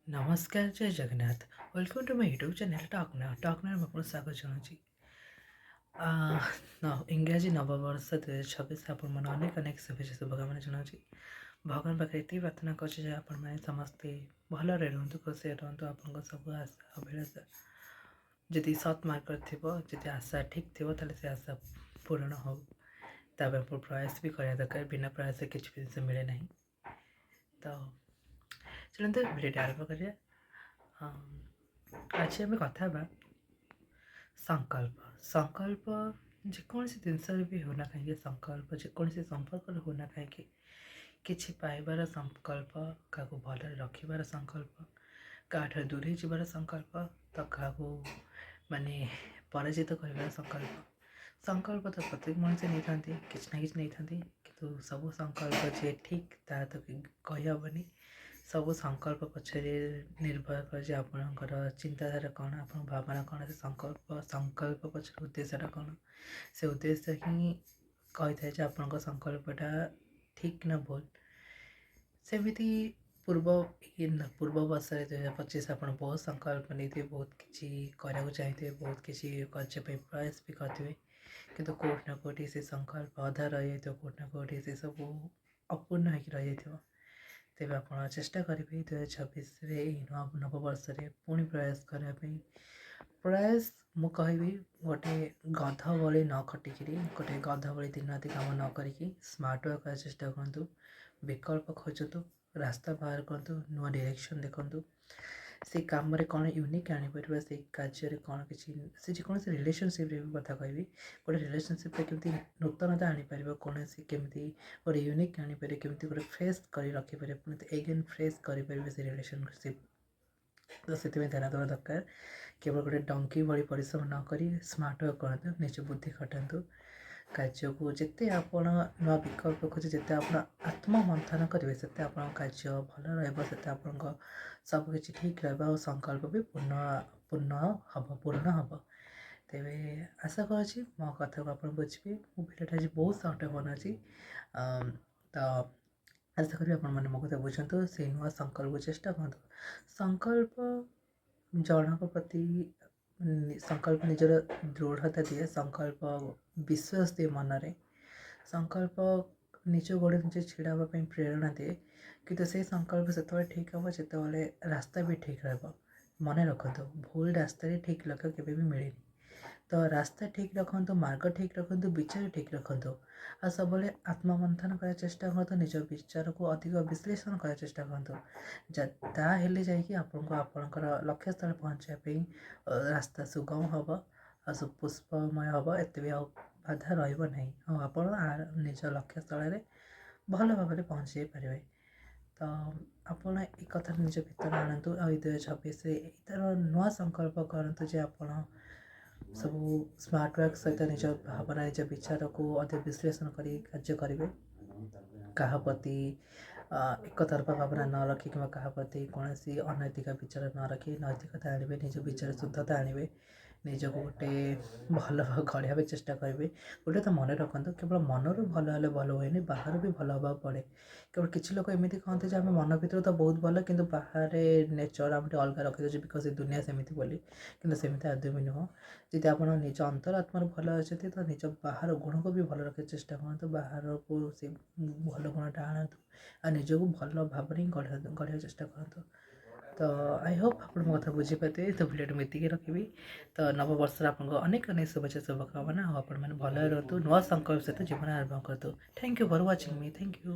ନମସ୍କାର ଜୟ Jagannath welcome to my YouTube channel ଟକ୍ନାର ମୁଁ ଆପଣଙ୍କୁ ସ୍ୱାଗତ ଜଣାଉଛି। ଇଂରାଜୀ ନବବର୍ଷ 2026 ଆପଣମାନେ ଅନେକ ଶୁଭକାମନା ଜଣାଉଛି। ଭଗବାନ ପାଖରେ ଏତିକି ପ୍ରାର୍ଥନା କରୁଛି ଯେ ଆପଣମାନେ ସମସ୍ତେ ଭଲରେ ରୁହନ୍ତୁ, ଖୁସିରେ ରୁହନ୍ତୁ। ଆପଣଙ୍କ ସବୁ ଆଶା ଅଭିଳାଷା ଯଦି ସତ୍ ମାର୍ଗରେ ଥିବ, ଯଦି ଆଶା ଠିକ୍ ଥିବ, ତାହେଲେ ସେ ଆଶା ପୂରଣ ହେଉ। ତା ପାଇଁ ଆପଣ ପ୍ରୟାସ ବି କରିବା ଦରକାର। ବିନା ପ୍ରୟାସରେ କିଛି ବି ଜିନିଷ ମିଳେ ନାହିଁ। ତ ଚାଲନ୍ତୁ ଭିଡ଼ିଓଟି ଆରମ୍ଭ କରିବା। ଆଜି ଆମେ କଥା ହେବା ସଂକଳ୍ପ। ଯେକୌଣସି ଜିନିଷରେ ବି ହେଉନା କାହିଁକି, ସଂକଳ୍ପ ଯେକୌଣସି ସମ୍ପର୍କରେ ହେଉନା କାହିଁକି, କିଛି ପାଇବାର ସଂକଳ୍ପ, କାହାକୁ ଭଲରେ ରଖିବାର ସଂକଳ୍ପ, କାହାଠାରୁ ଦୂରେଇ ଯିବାର ସଂକଳ୍ପ, ତ କାହାକୁ ପରାଜିତ କରିବାର ସଂକଳ୍ପ ତ ପ୍ରତ୍ୟେକ ମଣିଷ ନେଇଥାନ୍ତି, କିଛି ନା କିଛି ନେଇଥାନ୍ତି। କିନ୍ତୁ ସବୁ ସଂକଳ୍ପ ଯିଏ ଠିକ୍ ତାହା ତ କହିହେବନି। ସବୁ ସଂକଳ୍ପ ପଛରେ ନିର୍ଭର କରେ ଯେ ଆପଣଙ୍କର ଚିନ୍ତାଧାରା କ'ଣ, ଆପଣଙ୍କ ଭାବନା କ'ଣ, ସେ ସଂକଳ୍ପ ପଛରେ ଉଦ୍ଦେଶ୍ୟଟା କ'ଣ। ସେ ଉଦ୍ଦେଶ୍ୟ ହିଁ କହିଥାଏ ଯେ ଆପଣଙ୍କ ସଂକଳ୍ପଟା ଠିକ୍ ନା ଭୁଲ। ସେମିତି ପୂର୍ବ ବର୍ଷରେ 2025 ଆପଣ ବହୁତ ସଂକଳ୍ପ ନେଇଥିବେ, ବହୁତ କିଛି କରିବାକୁ ଚାହିଁଥିବେ, ବହୁତ କିଛି କରିବା ପାଇଁ ପ୍ରୟାସ ବି କରିଥିବେ। କିନ୍ତୁ କେଉଁଠି ନା କେଉଁଠି ସେ ସଂକଳ୍ପ ଅଧା ରହିଯାଇଥିବ, କେଉଁଠି ନା କେଉଁଠି ସେସବୁ ଅପୂର୍ଣ୍ଣ ହୋଇକି ରହିଯାଇଥିବ। ତେବେ ଆପଣ ଚେଷ୍ଟା କରିବେ 2026ରେ ଏହି ନବବର୍ଷରେ ପୁଣି ପ୍ରୟାସ କରିବା ପାଇଁ। ପ୍ରୟାସ ମୁଁ କହିବି, ଗୋଟେ ଗଧ ଭଳି ନ ଖଟିକିରି, ଗୋଟେ ଗଧ ଭଳି ଦିନ ରାତି କାମ ନ କରିକି ସ୍ମାର୍ଟ ୱାର୍କ କରିବା ଚେଷ୍ଟା କରନ୍ତୁ। ବିକଳ୍ପ ଖୋଜନ୍ତୁ, ରାସ୍ତା ବାହାର କରନ୍ତୁ, ନୂଆ ଡିରେକ୍ସନ୍ ଦେଖନ୍ତୁ। ସେ କାମରେ କ'ଣ ୟୁନିକ୍ ଆଣିପାରିବା, ସେଇ କାର୍ଯ୍ୟରେ କ'ଣ କିଛି, ସେ ଯେକୌଣସି ରିଲେସନସିପ୍ରେ ବି କଥା କହିବି, ଗୋଟେ ରିଲେସନସିପ୍ରେ କେମିତି ନୂତନତା ଆଣିପାରିବ, କୌଣସି କେମିତି ଗୋଟେ ୟୁନିକ୍ ଆଣିପାରିବେ, କେମିତି ଗୋଟେ ଫ୍ରେଶ୍ କରି ରଖିପାରିବେ, ପୁଣି ଏଗେନ୍ ଫ୍ରେଶ୍ କରିପାରିବେ ସେ ରିଲେସନସିପ୍। ତ ସେଥିପାଇଁ ଧ୍ୟାନ ଦେବା ଦରକାର। କେବଳ ଗୋଟେ ଡଙ୍କି ଭଳି ପରିଶ୍ରମ ନ କରି ସ୍ମାର୍ଟ ୱାର୍କ କରନ୍ତୁ, ନିଜ ବୁଦ୍ଧି ଖଟାନ୍ତୁ। କାର୍ଯ୍ୟକୁ ଯେତେ ଆପଣ ନୂଆ ବିକଳ୍ପ ଖୋଜି, ଯେତେ ଆପଣ ଆତ୍ମମନ୍ଥନ କରିବେ, ସେତେ ଆପଣଙ୍କ କାର୍ଯ୍ୟ ଭଲ ରହିବ, ସେତେ ଆପଣଙ୍କ ସବୁକିଛି ଠିକ୍ ରହିବ, ଆଉ ସଂକଳ୍ପ ବି ପୂରଣ ହେବ। ତେବେ ଆଶା କରୁଛି ମୋ କଥାକୁ ଆପଣ ବୁଝିବେ। ମୋ ଭିଡ଼ିଓଟା ଆଜି ବହୁତ ସର୍ଟ ବନାଉଛି, ତ ଆଶା କରିବି ଆପଣମାନେ ମୋ କଥା ବୁଝନ୍ତୁ, ସେଇ ନୂଆ ସଂକଳ୍ପକୁ ଚେଷ୍ଟା କରନ୍ତୁ। ସଂକଳ୍ପ ଜଣଙ୍କ ପ୍ରତି ସଂକଳ୍ପ ନିଜର ଦୃଢ଼ତା ଦିଏ, ସଂକଳ୍ପ ବିଶ୍ୱାସ ଦିଏ ମନରେ, ସଂକଳ୍ପ ନିଜ ଗୋଡ଼ରେ ନିଜେ ଛିଡ଼ା ହେବା ପାଇଁ ପ୍ରେରଣା ଦିଏ। କିନ୍ତୁ ସେଇ ସଂକଳ୍ପ ସେତେବେଳେ ଠିକ୍ ହେବ ଯେତେବେଳେ ରାସ୍ତା ବି ଠିକ୍ ରହିବ। ମନେ ରଖନ୍ତୁ, ଭୁଲ ରାସ୍ତାରେ ଠିକ୍ ଲକ୍ଷ୍ୟ କେବେ ବି ମିଳେନି। ତ ରାସ୍ତା ଠିକ୍ ରଖନ୍ତୁ, ମାର୍ଗ ଠିକ୍ ରଖନ୍ତୁ, ବିଚାର ଠିକ୍ ରଖନ୍ତୁ, ଆଉ ସବୁବେଳେ ଆତ୍ମମନ୍ଥନ କରିବା ଚେଷ୍ଟା କରନ୍ତୁ। ନିଜ ବିଚାରକୁ ଅଧିକ ବିଶ୍ଳେଷଣ କରିବା ଚେଷ୍ଟା କରନ୍ତୁ। ତାହା ହେଲେ ଯାଇକି ଆପଣଙ୍କୁ ଆପଣଙ୍କର ଲକ୍ଷ୍ୟସ୍ଥଳରେ ପହଞ୍ଚିବା ପାଇଁ ରାସ୍ତା ସୁଗମ ହେବ, ଆଉ ପୁଷ୍ପମୟ ହେବ। ଏତେ ବି ଆଉ ବାଧା ରହିବ ନାହିଁ, ଆଉ ଆପଣ ନିଜ ଲକ୍ଷ୍ୟସ୍ଥଳରେ ଭଲ ଭାବରେ ପହଞ୍ଚି ଯାଇପାରିବେ। ତ ଆପଣ ଏ କଥାକୁ ନିଜ ଭିତରେ ଆଣନ୍ତୁ, ଆଉ 2026ରେ ଏଇଥର ନୂଆ ସଂକଳ୍ପ କରନ୍ତୁ ଯେ ଆପଣ ସବୁ ସ୍ମାର୍ଟ ୱାର୍କ ସହିତ ନିଜ ଭାବନା, ନିଜ ବିଚାରକୁ ଅଧିକ ବିଶ୍ଳେଷଣ କରି କାର୍ଯ୍ୟ କରିବେ। କାହା ପ୍ରତି ଏକତରଫା ଭାବନା ନ ରଖି, କିମ୍ବା କାହା ପ୍ରତି କୌଣସି ଅନୈତିକ ବିଚାର ନ ରଖି ନୈତିକତା ଆଣିବେ, ନିଜ ବିଚାର ଶୁଦ୍ଧତା ଆଣିବେ, ନିଜକୁ ଗୋଟେ ଭଲ ଗଢ଼ିବା ପାଇଁ ଚେଷ୍ଟା କରିବେ। ଗୋଟେ ତ ମନେ ରଖନ୍ତୁ, କେବଳ ମନରୁ ଭଲ ହେଲେ ଭଲ ହୁଏନି, ବାହାରୁ ବି ଭଲ ହେବାକୁ ପଡ଼େ। କେବଳ କିଛି ଲୋକ ଏମିତି କହନ୍ତି ଯେ ଆମେ ମନ ଭିତରେ ତ ବହୁତ ଭଲ, କିନ୍ତୁ ବାହାରେ ନେଚର ଆମେ ଟିକେ ଅଲଗା ରଖିଦେଉଛୁ, ବିକଜ ଏ ଦୁନିଆ ସେମିତି ବୋଲି। କିନ୍ତୁ ସେମିତି ଆଦୌ ବି ନୁହଁ। ଯଦି ଆପଣ ନିଜ ଅନ୍ତରାତ୍ମାରୁ ଭଲ ଅଛନ୍ତି, ତ ନିଜ ବାହାର ଗୁଣକୁ ବି ଭଲ ରଖିବାକୁ ଚେଷ୍ଟା କରନ୍ତୁ। ବାହାରକୁ ସେ ଭଲ ଗୁଣଟା ଆଣନ୍ତୁ, ଆଉ ନିଜକୁ ଭଲ ଭାବରେ ହିଁ ଗଢ଼ିବାକୁ ଚେଷ୍ଟା କରନ୍ତୁ। ତ ଆଇ ହୋପ୍ ଆପଣ ମୋ କଥା ବୁଝିପାରିଥିବେ। ତ ଭିଡ଼ିଓଟି ମୁଁ ଏତିକି ରଖିବି। ତ ନବବର୍ଷରେ ଆପଣଙ୍କୁ ଅନେକ ଶୁଭେଚ୍ଛା, ଶୁଭକାମନା, ଆଉ ଆପଣମାନେ ଭଲରେ ରୁହନ୍ତୁ, ନୂଆ ସଂକଳ୍ପ ସହିତ ଜୀବନ ଆରମ୍ଭ କରନ୍ତୁ। Thank you for watching me. Thank you.